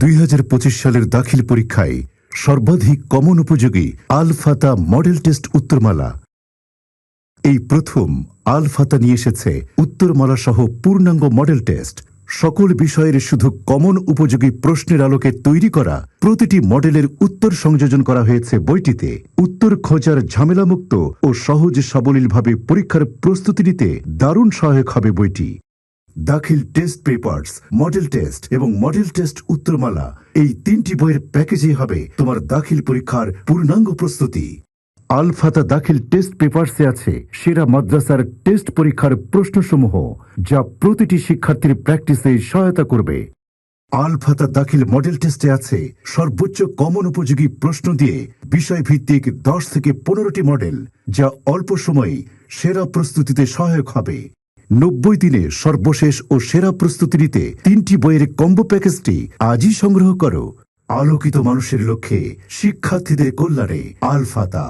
2025 সালের দাখিল পরীক্ষায় সর্বাধিক কমন উপযোগী আল ফাতা মডেল টেস্ট উত্তরমালা। এই প্রথম আল ফাতা নিয়ে এসেছে উত্তরমালা সহ পূর্ণাঙ্গ মডেল টেস্ট। সকল বিষয়ের শুধু কমন উপযোগী প্রশ্নের আলোকে তৈরি করা প্রতিটি মডেলের উত্তর সংযোজন করা হয়েছে বইটিতে। উত্তর খোঁজার ঝামেলামুক্ত ও সহজ সাবলীলভাবে পরীক্ষার প্রস্তুতি নিতে দারুণ সহায়ক হবে বইটি। দাখিল টেস্ট পেপারস, মডেল টেস্ট এবং মডেল টেস্ট উত্তরমালা, এই 3টি বইয়ের প্যাকেজই হবে তোমার দাখিল পরীক্ষার পূর্ণাঙ্গ প্রস্তুতি। আল ফাতা দাখিল টেস্ট পেপারসে আছে সেরা মাদ্রাসার টেস্ট পরীক্ষার প্রশ্নসমূহ, যা প্রতিটি শিক্ষার্থীর প্র্যাকটিসে সহায়তা করবে। আল ফাতা দাখিল মডেল টেস্টে আছে সর্বোচ্চ কমন উপযোগী প্রশ্ন দিয়ে বিষয়ভিত্তিক 10 থেকে 15টি মডেল, যা অল্প সময়ে সেরা প্রস্তুতিতে সহায়ক হবে। 90 দিনে সর্বশেষ ও সেরা প্রস্তুতি নিতে 3টি বইয়ের কম্বো প্যাকেজটি আজই সংগ্রহ করো। আলোকিত মানুষের লক্ষ্যে, শিক্ষার্থীদের কল্যাণে আল ফাতা।